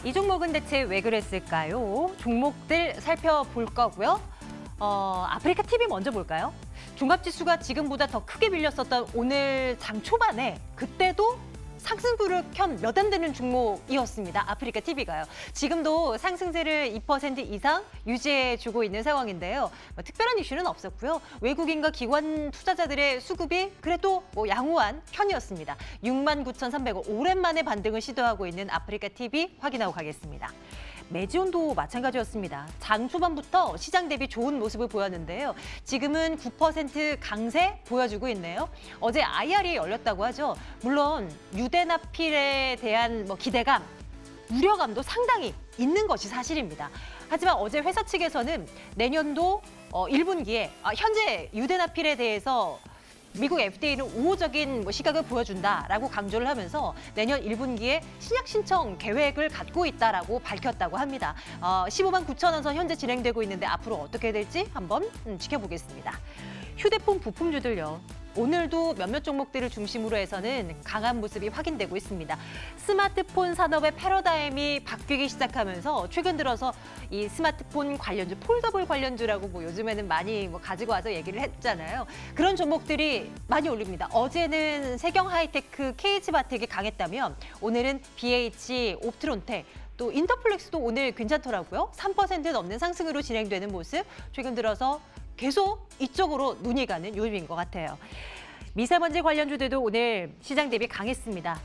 이 종목은 대체 왜 그랬을까요? 종목들 살펴볼 거고요. 아프리카 TV 먼저 볼까요? 종합지수가 지금보다 더 크게 밀렸었던 오늘 장 초반에 그때도 상승부를 켠 몇 안 되는 종목이었습니다. 아프리카 TV가요. 지금도 상승세를 2% 이상 유지해주고 있는 상황인데요. 특별한 이슈는 없었고요. 외국인과 기관 투자자들의 수급이 그래도 양호한 편이었습니다. 69,300원 오랜만에 반등을 시도하고 있는 아프리카 TV 확인하고 가겠습니다. 매지온도 마찬가지였습니다. 장 초반부터 시장 대비 좋은 모습을 보였는데요. 지금은 9% 강세 보여주고 있네요. 어제 IR이 열렸다고 하죠. 물론 유대나필에 대한 기대감, 우려감도 상당히 있는 것이 사실입니다. 하지만 어제 회사 측에서는 내년도 1분기에 현재 유대나필에 대해서 미국 FDA는 우호적인 시각을 보여준다라고 강조를 하면서 내년 1분기에 신약 신청 계획을 갖고 있다라고 밝혔다고 합니다. 15만 9천 원 선 현재 진행되고 있는데 앞으로 어떻게 될지 한번 지켜보겠습니다. 휴대폰 부품주들요. 오늘도 몇몇 종목들을 중심으로 해서는 강한 모습이 확인되고 있습니다. 스마트폰 산업의 패러다임이 바뀌기 시작하면서 최근 들어서 이 스마트폰 관련주, 폴더블 관련주라고 요즘에는 많이 가지고 와서 얘기를 했잖아요. 그런 종목들이 많이 올립니다. 어제는 세경 하이테크, KH바텍이 강했다면 오늘은 BH, 옵트론텍, 또 인터플렉스도 오늘 괜찮더라고요. 3% 넘는 상승으로 진행되는 모습, 최근 들어서 계속 이쪽으로 눈이 가는 요즘인 것 같아요. 미세먼지 관련주들도 오늘 시장 대비 강했습니다.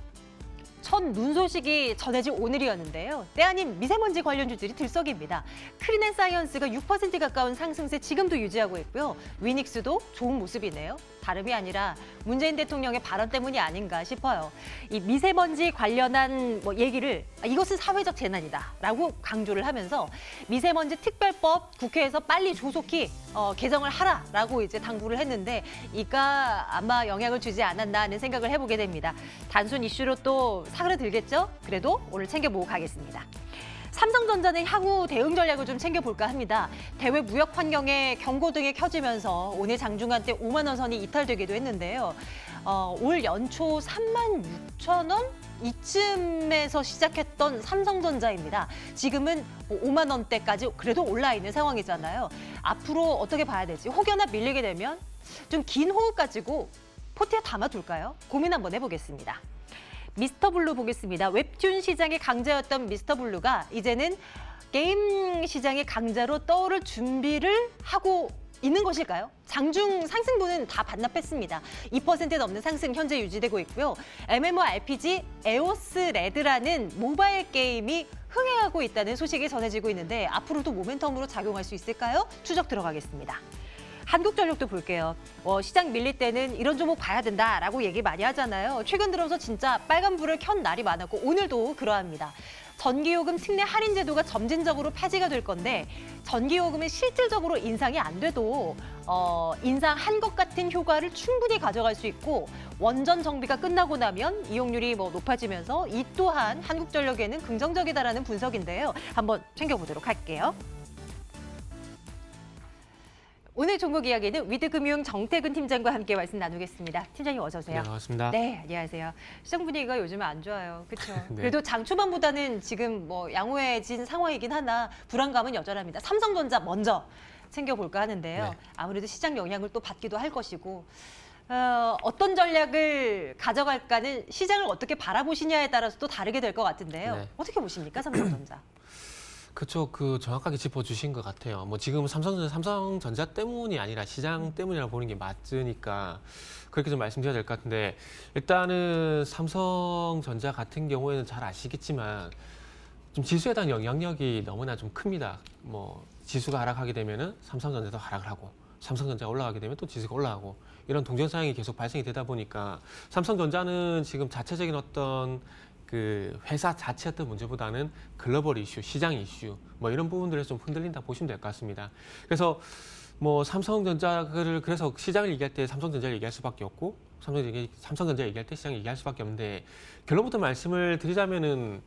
첫 눈 소식이 전해진 오늘이었는데요. 때 아닌 미세먼지 관련주들이 들썩입니다. 크린앤사이언스가 6% 가까운 상승세 지금도 유지하고 있고요. 위닉스도 좋은 모습이네요. 다름이 아니라 문재인 대통령의 발언 때문이 아닌가 싶어요. 이 미세먼지 관련한 얘기를 이것은 사회적 재난이다라고 강조를 하면서 미세먼지 특별법 국회에서 빨리 조속히 개정을 하라라고 이제 당부를 했는데 이가 아마 영향을 주지 않았나 하는 생각을 해보게 됩니다. 단순 이슈로 또 사그라들겠죠? 그래도 오늘 챙겨보고 가겠습니다. 삼성전자는 향후 대응 전략을 좀 챙겨볼까 합니다. 대외 무역 환경에 경고등이 켜지면서 오늘 장중한 때 5만 원 선이 이탈되기도 했는데요. 올 연초 3만 6천 원? 이쯤에서 시작했던 삼성전자입니다. 지금은 5만 원대까지 그래도 올라 있는 상황이잖아요. 앞으로 어떻게 봐야 될지 혹여나 밀리게 되면 좀 긴 호흡 가지고 포트에 담아둘까요? 고민 한번 해보겠습니다. 미스터블루 보겠습니다. 웹툰 시장의 강자였던 미스터블루가 이제는 게임 시장의 강자로 떠오를 준비를 하고 있는 것일까요? 장중 상승분은 다 반납했습니다. 2% 넘는 상승 현재 유지되고 있고요. MMORPG 에오스 레드라는 모바일 게임이 흥행하고 있다는 소식이 전해지고 있는데 앞으로도 모멘텀으로 작용할 수 있을까요? 추적 들어가겠습니다. 한국전력도 볼게요. 시장 밀릴 때는 이런 종목 봐야 된다라고 얘기 많이 하잖아요. 최근 들어서 진짜 빨간불을 켠 날이 많았고 오늘도 그러합니다. 전기요금 특례 할인 제도가 점진적으로 폐지가 될 건데 전기요금이 실질적으로 인상이 안 돼도 인상한 것 같은 효과를 충분히 가져갈 수 있고 원전 정비가 끝나고 나면 이용률이 높아지면서 이 또한 한국전력에는 긍정적이다라는 분석인데요. 한번 챙겨보도록 할게요. 오늘 종목 이야기는 위드금융 정태근 팀장과 함께 말씀 나누겠습니다. 팀장님 어서 오세요. 네, 반갑습니다. 네, 안녕하세요. 시장 분위기가 요즘은 안 좋아요. 그렇죠? 네. 그래도 장 초반보다는 지금 양호해진 상황이긴 하나 불안감은 여전합니다. 삼성전자 먼저 챙겨볼까 하는데요. 네. 아무래도 시장 영향을 또 받기도 할 것이고 어떤 전략을 가져갈까는 시장을 어떻게 바라보시냐에 따라서 또 다르게 될 것 같은데요. 네. 어떻게 보십니까, 삼성전자? 그렇죠. 정확하게 짚어주신 것 같아요. 지금 삼성전자 때문이 아니라 시장 때문이라고 보는 게 맞으니까 그렇게 좀 말씀드려야 될 것 같은데 일단은 삼성전자 같은 경우에는 잘 아시겠지만 좀 지수에 대한 영향력이 너무나 좀 큽니다. 지수가 하락하게 되면은 삼성전자도 하락을 하고 삼성전자가 올라가게 되면 또 지수가 올라가고 이런 동전상이 계속 발생이 되다 보니까 삼성전자는 지금 자체적인 어떤 그 회사 자체 어떤 문제보다는 글로벌 이슈, 시장 이슈 이런 부분들에서 좀 흔들린다 보시면 될 것 같습니다. 그래서 삼성전자를 그래서 시장을 얘기할 때 삼성전자를 얘기할 수밖에 없고 삼성전자 얘기할 때 시장을 얘기할 수밖에 없는데 결론부터 말씀을 드리자면은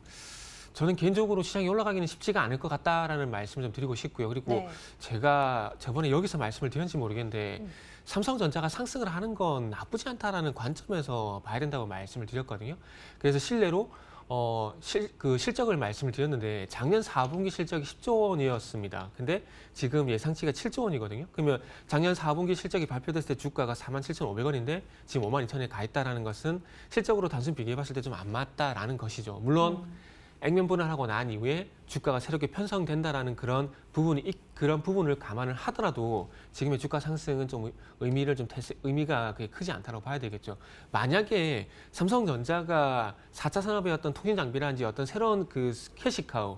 저는 개인적으로 시장이 올라가기는 쉽지가 않을 것 같다라는 말씀을 좀 드리고 싶고요. 그리고 네. 제가 저번에 여기서 말씀을 드렸는지 모르겠는데 삼성전자가 상승을 하는 건 나쁘지 않다라는 관점에서 봐야 된다고 말씀을 드렸거든요. 그래서 실내로 실적을 말씀을 드렸는데 작년 4분기 실적이 10조 원이었습니다. 근데 지금 예상치가 7조 원이거든요. 그러면 작년 4분기 실적이 발표됐을 때 주가가 47,500원인데 지금 52,000원에 가 있다는 것은 실적으로 단순 비교해 봤을 때 좀 안 맞다라는 것이죠. 물론 액면 분할하고 난 이후에 주가가 새롭게 편성된다라는 그런 부분을 감안을 하더라도 지금의 주가 상승은 좀 의미가 그게 크지 않다고 봐야 되겠죠. 만약에 삼성전자가 4차 산업의 어떤 통신 장비라든지 어떤 새로운 그 캐시카우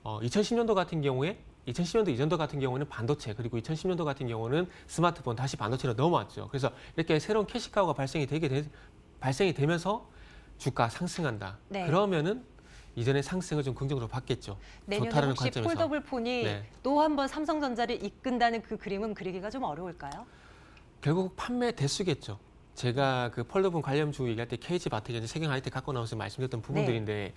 2010년도 같은 경우에 2010년도 이전도 같은 경우는 반도체, 그리고 2010년도 같은 경우는 스마트폰, 다시 반도체로 넘어왔죠. 그래서 이렇게 새로운 캐시카우가 발생이 되면서 주가 상승한다. 네. 그러면은 이전의 상승을 좀 긍정적으로 봤겠죠. 내년에 좋다라는 혹시 관점에서. 폴더블 폰이 네. 또 한 번 삼성전자를 이끈다는 그 그림은 그리기가 좀 어려울까요? 결국 판매 대수겠죠. 제가 그 폴더폰 관련주 얘기할 때 KG바텍이나 세경 하이텍 갖고 나와서 말씀드렸던 부분들인데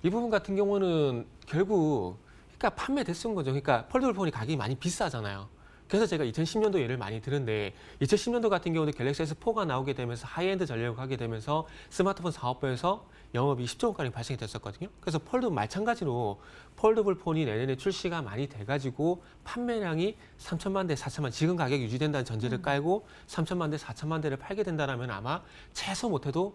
이 부분 같은 경우는 결국 그러니까 판매 대수인 거죠. 그러니까 폴더블 폰이 가격이 많이 비싸잖아요. 그래서 제가 2010년도 예를 많이 드는데 2010년도 같은 경우도 갤럭시 S4가 나오게 되면서 하이엔드 전략을 하게 되면서 스마트폰 사업부에서 영업이 10조 원가량 발생이 됐었거든요. 그래서 마찬가지로 폴더블 폰이 내년에 출시가 많이 돼가지고 판매량이 3천만 대, 4천만 지금 가격 유지된다는 전제를 깔고 3천만 대, 4천만 대를 팔게 된다면 아마 최소 못해도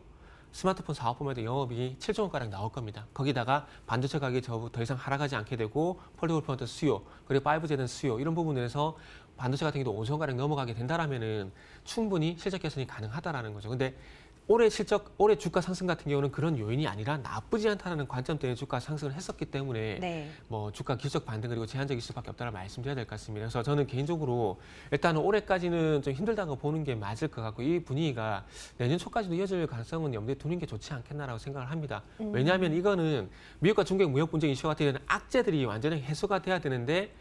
스마트폰 사업부에도 영업이 7조 원가량 나올 겁니다. 거기다가 반도체 가격이 더 이상 하락하지 않게 되고 폴더블 폰의 수요, 그리고 5G에 대한 수요 이런 부분에서 반도체 같은 경우도 5조 원가량 넘어가게 된다면은 충분히 실적 개선이 가능하다라는 거죠. 근데 올해 주가 상승 같은 경우는 그런 요인이 아니라 나쁘지 않다는 관점 때문에 주가 상승을 했었기 때문에 네. 뭐 주가 기술적 반등 그리고 제한적일 수밖에 없다는 말씀드려야 될 것 같습니다. 그래서 저는 개인적으로 일단은 올해까지는 좀 힘들다고 보는 게 맞을 것 같고 이 분위기가 내년 초까지도 이어질 가능성은 염두에 두는 게 좋지 않겠나라고 생각을 합니다. 왜냐하면 이거는 미국과 중국 무역 분쟁 이슈 같은 경우는 악재들이 완전히 해소가 돼야 되는데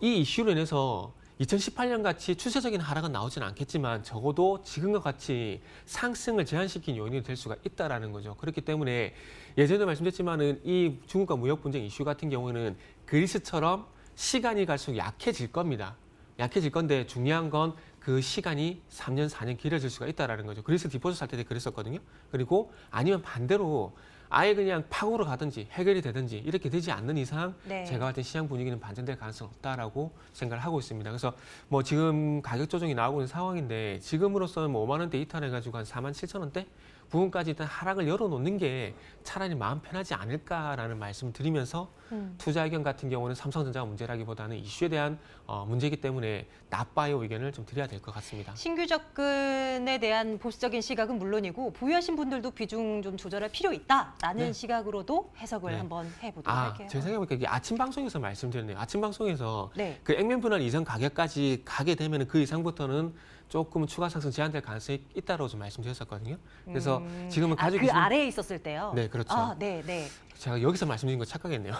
이 이슈로 인해서 2018년 같이 추세적인 하락은 나오지는 않겠지만 적어도 지금과 같이 상승을 제한시킨 요인이 될 수가 있다라는 거죠. 그렇기 때문에 예전에도 말씀드렸지만은 이 중국과 무역 분쟁 이슈 같은 경우는 그리스처럼 시간이 갈수록 약해질 겁니다. 약해질 건데 중요한 건 그 시간이 3년, 4년 길어질 수가 있다라는 거죠. 그리스 디포트 살 때 그랬었거든요. 그리고 아니면 반대로 아예 그냥 파고로 가든지 해결이 되든지 이렇게 되지 않는 이상 네. 제가 볼 때 시장 분위기는 반전될 가능성이 없다라고 생각을 하고 있습니다. 그래서 뭐 지금 가격 조정이 나오고 있는 상황인데 지금으로서는 뭐 5만 원대 이탈 해가지고 한 4만 7천 원대 부분까지 일단 하락을 열어놓는 게 차라리 마음 편하지 않을까라는 말씀을 드리면서 투자 의견 같은 경우는 삼성전자가 문제라기보다는 이슈에 대한 문제이기 때문에 나빠요 의견을 좀 드려야 될 것 같습니다. 신규 접근에 대한 보수적인 시각은 물론이고 보유하신 분들도 비중 좀 조절할 필요 있다라는 네. 시각으로도 해석을 네. 한번 해보도록 할게요. 제 생각해보니까 이게 아침 방송에서 말씀드렸네요. 아침 방송에서 네. 그 액면 분할 이전 가격까지 가게 되면 그 이상부터는 조금 추가 상승 제한될 가능성이 있다고 좀 말씀드렸었거든요. 그래서 지금은 가지고 그 계신- 아래에 있었을 때요. 네, 그렇죠. 아, 네, 네. 제가 여기서 말씀드린 거 착각했네요.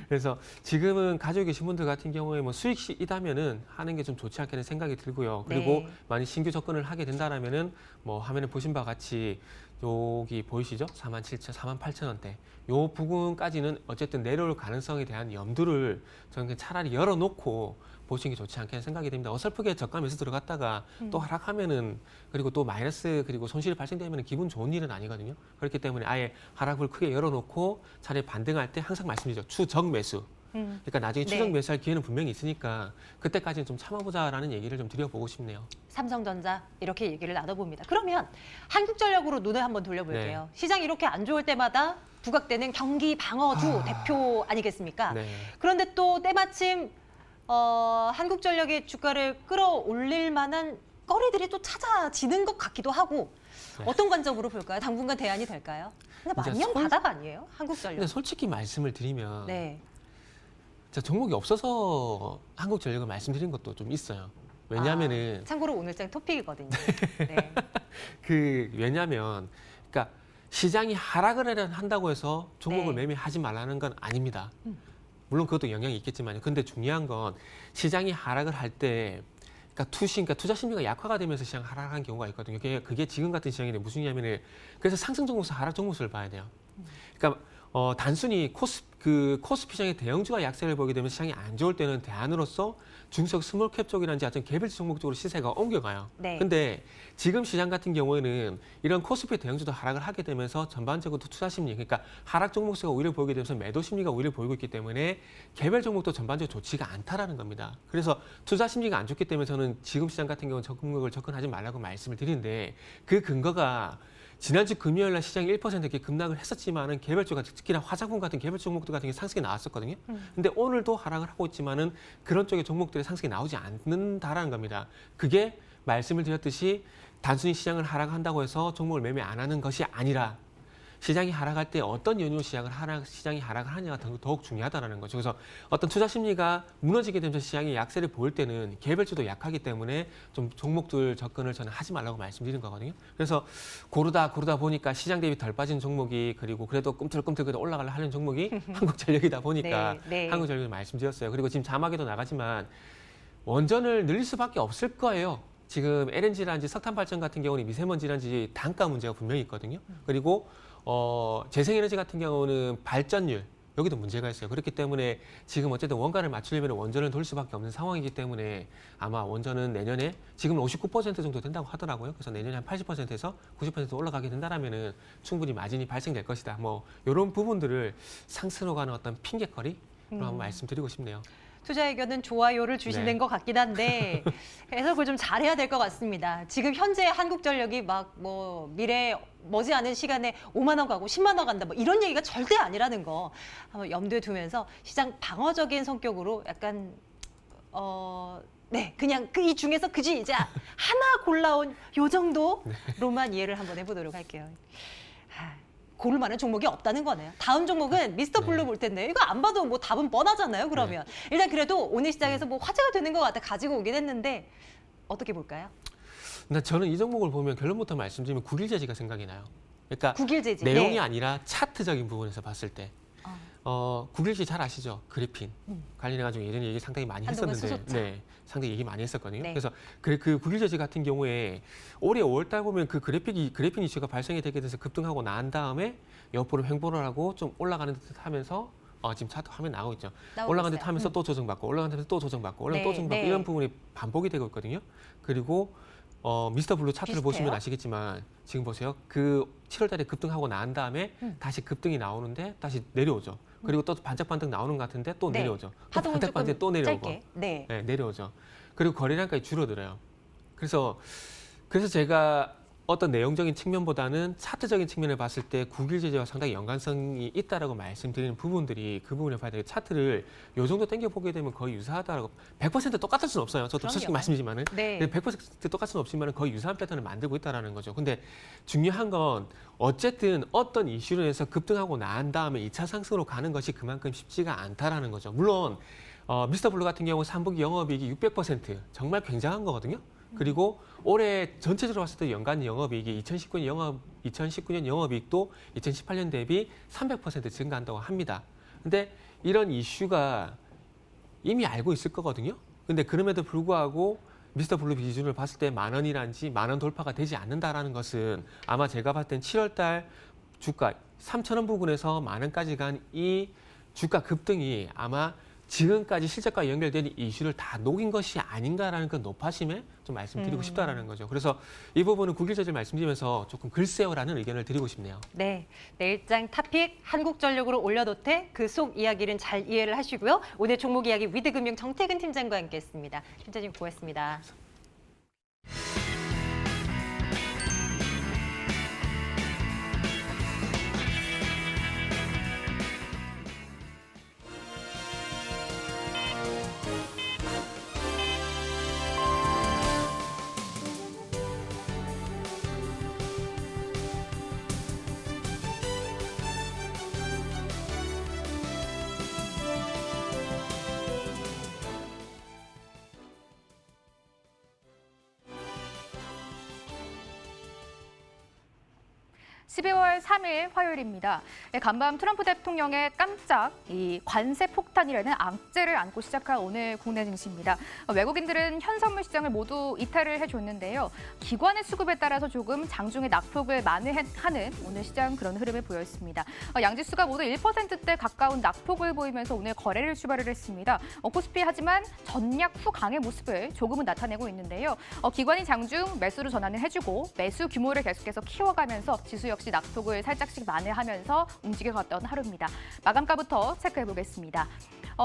그래서 지금은 가지고 계신 분들 같은 경우에 뭐 수익이다면은 하는 게 좀 좋지 않겠는 생각이 들고요. 그리고 네. 만약 신규 접근을 하게 된다라면은 뭐 화면에 보신 바와 같이 여기 보이시죠? 47,000, 48,000원대. 요 부분까지는 어쨌든 내려올 가능성에 대한 염두를 저는 그냥 차라리 열어놓고 보시는 게 좋지 않겠는 생각이 됩니다. 어설프게 저가 매수 들어갔다가 또 하락하면은 그리고 또 마이너스 그리고 손실이 발생되면 기분 좋은 일은 아니거든요. 그렇기 때문에 아예 하락을 크게 열어놓고 차라리 반등할 때 항상 말씀드리죠. 추정 매수. 그러니까 나중에 추정 네. 매수할 기회는 분명히 있으니까 그때까지는 좀 참아보자라는 얘기를 좀 드려보고 싶네요. 삼성전자 이렇게 얘기를 나눠봅니다. 그러면 한국전력으로 눈을 한번 돌려볼게요. 시장 이렇게 안 좋을 때마다 부각되는 경기 방어주 대표 아니겠습니까? 네. 그런데 또 때마침 한국전력의 주가를 끌어올릴 만한 거리들이 또 찾아지는 것 같기도 하고 네. 어떤 관점으로 볼까요? 당분간 대안이 될까요? 근데 이제 만년 바닥 아니에요? 근데 한국전력. 솔직히 말씀을 드리면 네. 진짜 종목이 없어서 한국전력을 말씀드린 것도 좀 있어요. 왜냐하면은 참고로 오늘장 토픽이거든요. 네. 왜냐하면 그러니까 시장이 하락을 한다고 해서 종목을 네. 매매하지 말라는 건 아닙니다. 물론 그것도 영향이 있겠지만요. 근데 중요한 건 시장이 하락을 할 때 그러니까 투자 심리가 약화가 되면서 시장 하락한 경우가 있거든요. 그게 지금 같은 시장인데 무슨 얘기냐면은 그래서 상승 종목수, 하락 종목수를 봐야 돼요. 그러니까 단순히 코스피 시장의 대형주가 약세를 보이게 되면 시장이 안 좋을 때는 대안으로서 중소형 스몰캡 쪽이라든지 어떤 개별주 종목 쪽으로 시세가 옮겨가요. 네. 근데 지금 시장 같은 경우에는 이런 코스피 대형주도 하락을 하게 되면서 전반적으로 투자 심리, 그러니까 하락 종목수가 오히려 보이게 되면서 매도 심리가 오히려 보이고 있기 때문에 개별 종목도 전반적으로 좋지가 않다라는 겁니다. 그래서 투자 심리가 안 좋기 때문에 저는 지금 시장 같은 경우는 적금을 접근하지 말라고 말씀을 드리는데 그 근거가 지난주 금요일 날 시장이 1% 이렇게 급락을 했었지만은 개별주가 특히나 화장품 같은 개별 종목들 같은 게 상승이 나왔었거든요. 근데 오늘도 하락을 하고 있지만은 그런 쪽의 종목들의 상승이 나오지 않는다라는 겁니다. 그게 말씀을 드렸듯이 단순히 시장을 하락한다고 해서 종목을 매매 안 하는 것이 아니라 시장이 하락할 때 어떤 연유로 시장이 하락을 하냐가 더욱 중요하다는 거죠. 그래서 어떤 투자 심리가 무너지게 되면서 시장이 약세를 보일 때는 개별주도 약하기 때문에 좀 종목들 접근을 저는 하지 말라고 말씀드린 거거든요. 그래서 고르다 보니까 시장 대비 덜 빠진 종목이 그리고 그래도 꿈틀꿈틀 그래도 올라가려 하는 종목이 한국전력이다 보니까 네. 한국전력을 말씀드렸어요. 그리고 지금 자막에도 나가지만 원전을 늘릴 수밖에 없을 거예요. 지금 LNG라든지 석탄 발전 같은 경우는 미세먼지라든지 단가 문제가 분명히 있거든요. 그리고 재생에너지 같은 경우는 발전율 여기도 문제가 있어요. 그렇기 때문에 지금 어쨌든 원가를 맞추려면 원전을 돌릴 수밖에 없는 상황이기 때문에 아마 원전은 내년에 지금 59% 정도 된다고 하더라고요. 그래서 내년에 한 80%에서 90% 올라가게 된다라면은 충분히 마진이 발생될 것이다. 뭐 이런 부분들을 상승으로 가는 어떤 핑계거리로 한번 말씀드리고 싶네요. 투자 의견은 좋아요를 주시는 네. 것 같긴 한데 해석을 좀 잘해야 될 것 같습니다. 지금 현재 한국전력이 막 뭐 미래 머지않은 시간에 5만 원 가고 10만 원 간다 뭐 이런 얘기가 절대 아니라는 거 한번 염두에 두면서 시장 방어적인 성격으로 약간 네, 그냥 이 중에서 그지 이제 하나 골라온 요 정도로만 이해를 한번 해보도록 할게요. 고를 만한 종목이 없다는 거네요. 다음 종목은 미스터 블루 볼 텐데 이거 안 봐도 뭐 답은 뻔하잖아요. 그러면 일단 그래도 오늘 시장에서 뭐 화제가 되는 것 같아 가지고 오긴 했는데 어떻게 볼까요? 근데 저는 이 종목을 보면 결론부터 말씀드리면 국일제지가 생각이 나요. 그러니까 국일제지. 내용이 네. 아니라 차트적인 부분에서 봤을 때 국일제지 잘 아시죠? 그래핀 관련해가지고 예전에 얘기 상당히 많이 한동안 했었는데 수소차. 네, 상당히 얘기 많이 했었거든요. 네. 그래서 그 국일제지 같은 경우에 올해 5월달 보면 그 그래핀 이슈가 발생이 되게 돼서 급등하고 난 다음에 옆으로 횡보를 하고 좀 올라가는 듯 하면서 지금 차트 화면 나오고 있죠. 올라가는 듯 하면서 또 조정받고 올라가는 듯 또 조정받고 올라가는 또 조정받고 이런 부분이 반복이 되고 있거든요. 그리고 미스터 블루 차트를 비슷해요? 보시면 아시겠지만 지금 보세요. 그 7월 달에 급등하고 난 다음에 다시 급등이 나오는데 다시 내려오죠. 그리고 또 반짝반짝 나오는 것 같은데 또 네. 내려오죠. 또 하동은 반짝반짝 조금 또 내려오고. 짧게. 네. 네, 내려오죠. 그리고 거래량까지 줄어들어요. 그래서 제가 어떤 내용적인 측면보다는 차트적인 측면을 봤을 때 국일제재와 상당히 연관성이 있다라고 말씀드리는 부분들이 그 부분을 봐야 돼요. 차트를 요 정도 당겨보게 되면 거의 유사하다라고 100% 똑같을 수는 없어요. 저도 그럼요. 솔직히 말씀드리지만은 네. 100% 똑같을 수는 없지만 거의 유사한 패턴을 만들고 있다라는 거죠. 근데 중요한 건 어쨌든 어떤 이슈로 해서 급등하고 난 다음에 2차 상승으로 가는 것이 그만큼 쉽지가 않다라는 거죠. 물론 미스터 블루 같은 경우 3분기 영업이익이 600% 정말 굉장한 거거든요. 그리고 올해 전체적으로 봤을 때 연간 영업이익이 2019년 영업이익도 2018년 대비 300% 증가한다고 합니다. 근데 이런 이슈가 이미 알고 있을 거거든요. 근데 그럼에도 불구하고 미스터 블루 기준을 봤을 때 10,000원이란지 10,000원 돌파가 되지 않는다라는 것은 아마 제가 봤을 땐 7월 달 주가 3,000원 부근에서 10,000원까지 간 이 주가 급등이 아마 지금까지 실적과 연결된 이슈를 다 녹인 것이 아닌가라는 그 높아심에 좀 말씀드리고 싶다라는 거죠. 그래서 이 부분은 국일제재를 말씀드리면서 조금 글쎄요라는 의견을 드리고 싶네요. 네, 내일장 탑픽 한국전력으로 올려놓되 그 속 이야기는 잘 이해를 하시고요. 오늘 종목 이야기 위드금융 정태근 팀장과 함께했습니다. 팀장님 고맙습니다. 12월 3일 화요일입니다. 간밤 트럼프 대통령의 깜짝 이 관세 폭탄이라는 악재를 안고 시작한 오늘 국내 증시입니다. 외국인들은 현선물 시장을 모두 이탈을 해줬는데요. 기관의 수급에 따라서 조금 장중에 낙폭을 만회하는 오늘 시장 그런 흐름을 보였습니다. 양지수가 모두 1%대 가까운 낙폭을 보이면서 오늘 거래를 출발을 했습니다. 코스피 하지만 전략 후 강의 모습을 조금은 나타내고 있는데요. 기관이 장중 매수로 전환을 해주고 매수 규모를 계속해서 키워가면서 지수 역시 낙폭을 살짝씩 만회하면서 움직여갔던 하루입니다. 마감가부터 체크해 보겠습니다.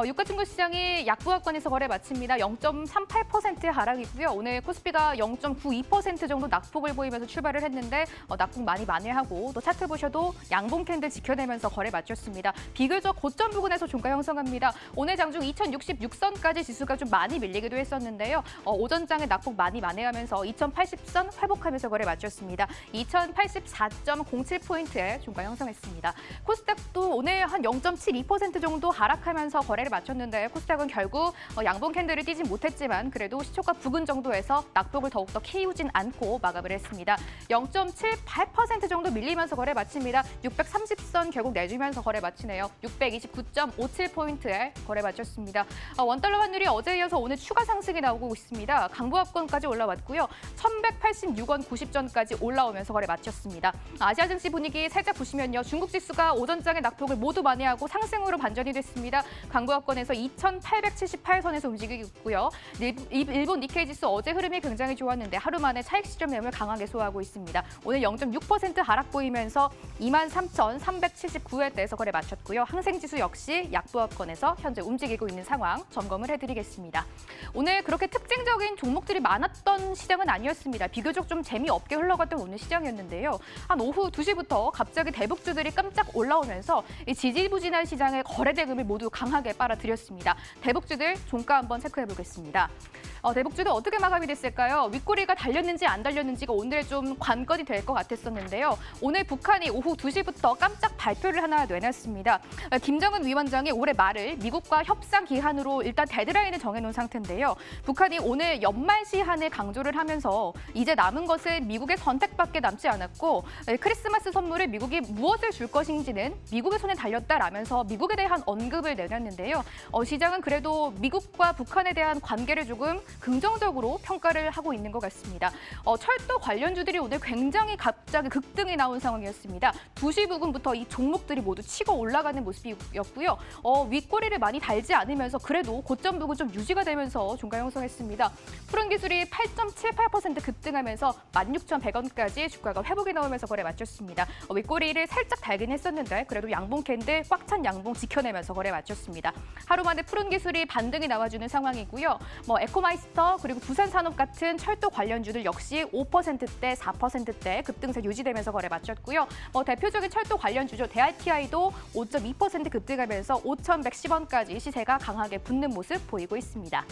유가 중국 시장이 약부합권에서 거래 마칩니다. 0.38%의 하락이고요. 오늘 코스피가 0.92% 정도 낙폭을 보이면서 출발을 했는데 낙폭 많이 만회하고 또 차트 보셔도 양봉 캔들 지켜내면서 거래 마쳤습니다. 비교적 고점 부근에서 종가 형성합니다. 오늘 장중 2066선까지 지수가 좀 많이 밀리기도 했었는데요. 오전장에 낙폭 많이 만회하면서 2080선 회복하면서 거래 마쳤습니다. 2084.07포인트에 종가 형성했습니다. 코스닥도 오늘 한 0.72% 정도 하락하면서 거래를 마쳤는데 코스닥은 결국 양봉 캔들을 띄지 못했지만 그래도 시초가 부근 정도에서 낙폭을 더욱더 키우진 않고 마감을 했습니다. 0.78% 정도 밀리면서 거래 마칩니다. 630선 결국 내주면서 거래 마치네요. 629.57포인트에 거래 마쳤습니다. 원달러 환율이 어제에 이어서 오늘 추가 상승이 나오고 있습니다. 강보합권까지 올라왔고요. 1186원 90전까지 올라오면서 거래 마쳤습니다. 아시아 증시 분위기 살짝 보시면요. 중국 지수가 오전장의 낙폭을 모두 만회하고 상승으로 반전이 됐습니다. 강보합권에서 2878선에서 움직이고 있고요. 일본 니케이 지수 어제 흐름이 굉장히 좋았는데 하루 만에 차익 실현 매물 강하게 소화하고 있습니다. 오늘 0.6% 하락 보이면서 23,379회대에서 거래 마쳤고요. 항생지수 역시 약보합권에서 현재 움직이고 있는 상황 점검을 해드리겠습니다. 오늘 그렇게 특징적인 종목들이 많았던 시장은 아니었습니다. 비교적 좀 재미없게 흘러갔던 오늘 시장이었는데요. 한 오후 2시부터 갑자기 대북주들이 깜짝 올라오면서 이 지지부진한 시장의 거래 대금을 모두 강하게 빨아들였습니다. 대북주들 종가 한번 체크해 보겠습니다. 대북주도 어떻게 마감이 됐을까요? 윗꼬리가 달렸는지 안 달렸는지가 오늘 좀 관건이 될 것 같았었는데요. 오늘 북한이 오후 2시부터 깜짝 발표를 하나 내놨습니다. 김정은 위원장이 올해 말을 미국과 협상 기한으로 일단 데드라인을 정해놓은 상태인데요. 북한이 오늘 연말 시한을 강조를 하면서 이제 남은 것은 미국의 선택밖에 남지 않았고 크리스마스 선물을 미국이 무엇을 줄 것인지는 미국의 손에 달렸다라면서 미국에 대한 언급을 내놨는데요. 시장은 그래도 미국과 북한에 대한 관계를 조금 긍정적으로 평가를 하고 있는 것 같습니다. 철도 관련주들이 오늘 굉장히 갑자기 급등이 나온 상황이었습니다. 2시 부근부터 이 종목들이 모두 치고 올라가는 모습이었고요. 윗꼬리를 많이 달지 않으면서 그래도 고점 부근 좀 유지가 되면서 종가 형성했습니다. 푸른 기술이 8.78% 급등하면서 16,100원까지 주가가 회복이 나오면서 거래 마쳤습니다. 윗꼬리를 살짝 달긴 했었는데 그래도 양봉 캔들 꽉 찬 양봉 지켜내면서 거래 마쳤습니다. 하루 만에 푸른 기술이 반등이 나와주는 상황이고요. 에코마이스터 그리고 부산산업 같은 철도 관련주들 역시 5%대, 4%대 급등세 유지되면서 거래 마쳤고요. 대표적인 철도 관련주죠. DRTI도 5.2% 급등하면서 5,110원까지 시세가 강하게 붙는 모습 보이고 있습니다.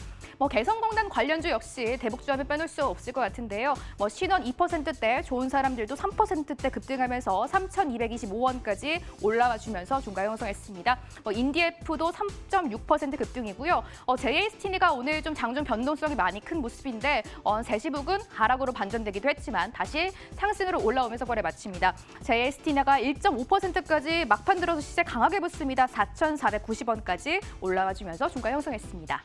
개성공단 관련주 역시 대북주하면 빼놓을 수 없을 것 같은데요. 신원 2%대, 좋은 사람들도 3%대 급등하면서 3,225원까지 올라와 주면서 종가 형성했습니다. 인디에프도 3.6% 급등이고요. JST가 오늘 좀 장중 변동성이 많이 큰 모습인데 3시 부근 하락으로 반전되기도 했지만 다시 상승으로 올라오면서 거래 마칩니다. JST가 1.5%까지 막판 들어서 시세 강하게 붙습니다. 4,490원까지 올라와 주면서 종가 형성했습니다.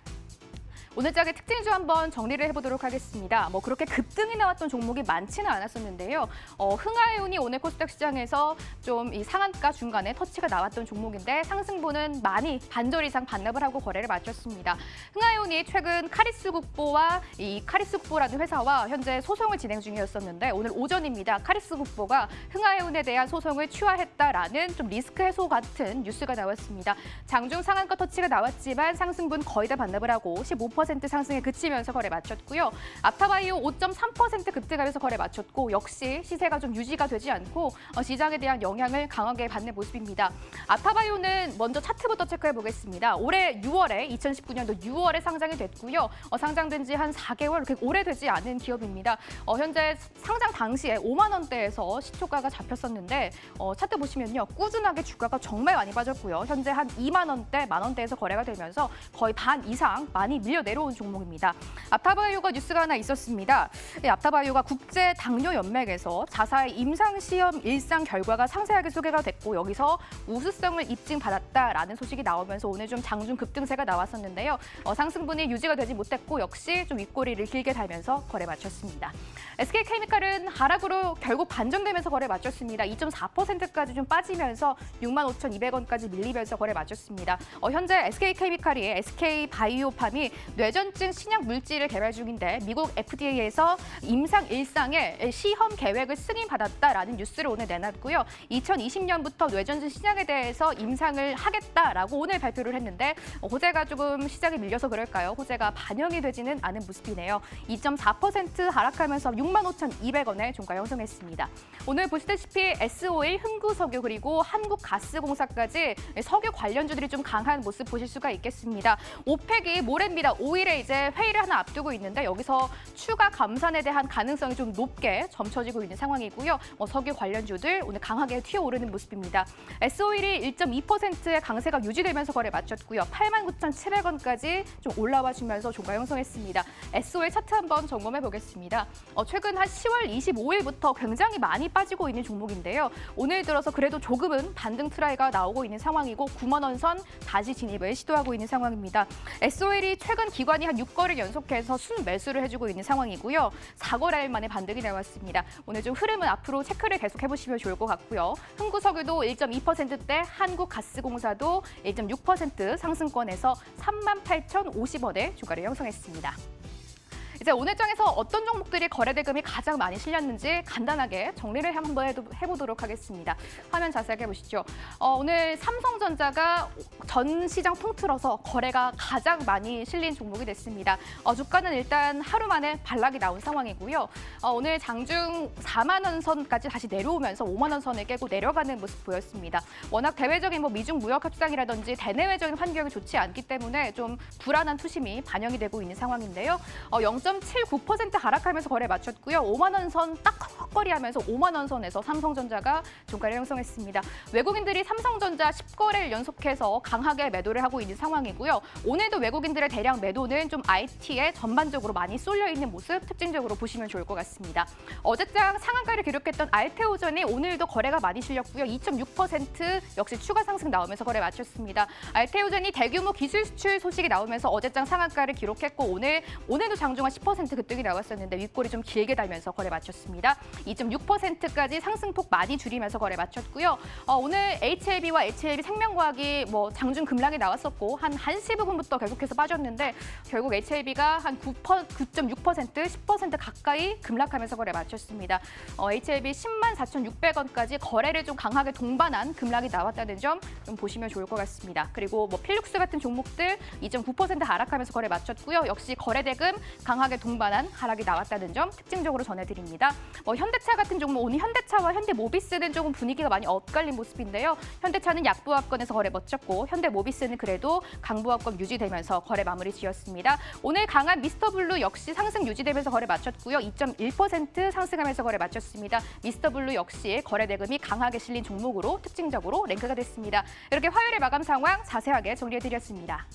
오늘 장의 특징주 한번 정리를 해보도록 하겠습니다. 그렇게 급등이 나왔던 종목이 많지는 않았었는데요. 흥하해운이 오늘 코스닥 시장에서 좀 이 상한가 중간에 터치가 나왔던 종목인데 상승분은 많이 반절 이상 반납을 하고 거래를 마쳤습니다. 흥하해운이 최근 카리스국보와 이 카리스국보라는 회사와 현재 소송을 진행 중이었었는데 오늘 오전입니다. 카리스국보가 흥하해운에 대한 소송을 취하했다라는 좀 리스크 해소 같은 뉴스가 나왔습니다. 장중 상한가 터치가 나왔지만 상승분 거의 다 반납을 하고 15% 상승에 그치면서 거래 마쳤고요. 아타바이오 5.3% 급등하면서 거래 마쳤고 역시 시세가 좀 유지가 되지 않고 시장에 대한 영향을 강하게 받는 모습입니다. 아타바이오는 먼저 차트부터 체크해 보겠습니다. 올해 6월에 2019년도 6월에 상장이 됐고요. 상장된 지 한 4개월 그렇게 오래되지 않은 기업입니다. 현재 상장 당시에 5만 원대에서 시초가가 잡혔었는데 차트 보시면요. 꾸준하게 주가가 정말 많이 빠졌고요. 현재 한 2만 원대, 만 원대에서 거래가 되면서 거의 반 이상 많이 밀려내 내려온 종목입니다. 앞타바이오가 뉴스가 하나 있었습니다. 앞타바이오가 국제 당뇨 연맹에서 자사의 임상 시험 일상 결과가 상세하게 소개가 됐고 여기서 우수성을 입증받았다라는 소식이 나오면서 오늘 좀 장중 급등세가 나왔었는데요. 상승분이 유지가 되지 못했고 역시 좀 윗꼬리를 길게 달면서 거래 마쳤습니다. SK케미칼은 하락으로 결국 반전되면서 거래 마쳤습니다. 2.4%까지 좀 빠지면서 65,200원까지 밀리면서 거래 마쳤습니다. 현재 SK케미칼이 SK바이오팜이 뇌전증 신약 물질을 개발 중인데 미국 FDA에서 임상 일상의 시험 계획을 승인받았다라는 뉴스를 오늘 내놨고요. 2020년부터 뇌전증 신약에 대해서 임상을 하겠다라고 오늘 발표를 했는데 호재가 조금 시장에 밀려서 그럴까요? 호재가 반영이 되지는 않은 모습이네요. 2.4% 하락하면서 65,200원에 종가 형성했습니다. 오늘 보시다시피 S-오일, 흥구석유 그리고 한국가스공사까지 석유 관련주들이 좀 강한 모습 보실 수가 있겠습니다. 오펙이 모레입니다. 5일에 이제 회의를 하나 앞두고 있는데 여기서 추가 감산에 대한 가능성이 좀 높게 점쳐지고 있는 상황이고요. 석유 관련주들 오늘 강하게 튀어오르는 모습입니다. S-오일이 1.2%의 강세가 유지되면서 거래 마쳤고요. 89,700원까지 좀 올라와 주면서 종가 형성했습니다. S-오일 차트 한번 점검해 보겠습니다. 최근 한 10월 25일부터 굉장히 많이 빠지고 있는 종목인데요. 오늘 들어서 그래도 조금은 반등 트라이가 나오고 있는 상황이고 9만 원 선 다시 진입을 시도하고 있는 상황입니다. S-오일이 최근 기관이 한 6거래를 연속해서 순매수를 해주고 있는 상황이고요. 4거래일 만에 반등이 나왔습니다. 오늘 좀 흐름은 앞으로 체크를 계속 해보시면 좋을 것 같고요. 흥구석유도 1.2%대, 한국가스공사도 1.6% 상승권에서 38,050원에 주가를 형성했습니다. 이제 오늘 장에서 어떤 종목들이 거래 대금이 가장 많이 실렸는지 간단하게 정리를 한번 해보도록 하겠습니다. 화면 자세하게 보시죠. 오늘 삼성전자가 전 시장 통틀어서 거래가 가장 많이 실린 종목이 됐습니다. 주가는 일단 하루 만에 반락이 나온 상황이고요. 오늘 장중 4만 원 선까지 다시 내려오면서 5만 원 선을 깨고 내려가는 모습 보였습니다. 워낙 대외적인 미중 무역 협상이라든지 대내외적인 환경이 좋지 않기 때문에 좀 불안한 투심이 반영이 되고 있는 상황인데요. 0.79% 하락하면서 거래 마쳤고요. 5만 원 선 딱 헛거리하면서 5만 원 선에서 삼성전자가 종가를 형성했습니다. 외국인들이 삼성전자 10거래를 연속해서 강하게 매도를 하고 있는 상황이고요. 오늘도 외국인들의 대량 매도는 좀 IT에 전반적으로 많이 쏠려 있는 모습 특징적으로 보시면 좋을 것 같습니다. 어제장 상한가를 기록했던 알테오전이 오늘도 거래가 많이 실렸고요. 2.6% 역시 추가 상승 나오면서 거래 마쳤습니다. 알테오전이 대규모 기술 수출 소식이 나오면서 어제장 상한가를 기록했고 오늘도 장중한 10% 급등이 나왔었는데 윗골이 좀 길게 달면서 거래 마쳤습니다. 2.6%까지 상승폭 많이 줄이면서 거래 마쳤고요. 오늘 HLB와 HLB생명과학이 장중 급락이 나왔었고 한 1시 부분부터 계속해서 빠졌는데 결국 HLB가 한 9.6%, 10% 가까이 급락하면서 거래 마쳤습니다. HLB 104,600원까지 거래를 좀 강하게 동반한 급락이 나왔다는 점 좀 보시면 좋을 것 같습니다. 그리고 필룩스 같은 종목들 2.9% 하락하면서 거래 마쳤고요. 역시 거래 대금 강하게 동반한 하락이 나왔다는 점 특징적으로 전해드립니다. 현대차 같은 종목, 오늘 현대차와 현대모비스는 조금 분위기가 많이 엇갈린 모습인데요. 현대차는 약보합권에서 거래 멋졌고 현대모비스는 그래도 강보합권 유지되면서 거래 마무리 지었습니다. 오늘 강한 미스터블루 역시 상승 유지되면서 거래 마쳤고요. 2.1% 상승하면서 거래 마쳤습니다. 미스터블루 역시 거래 대금이 강하게 실린 종목으로 특징적으로 랭크가 됐습니다. 이렇게 화요일의 마감 상황 자세하게 정리해드렸습니다.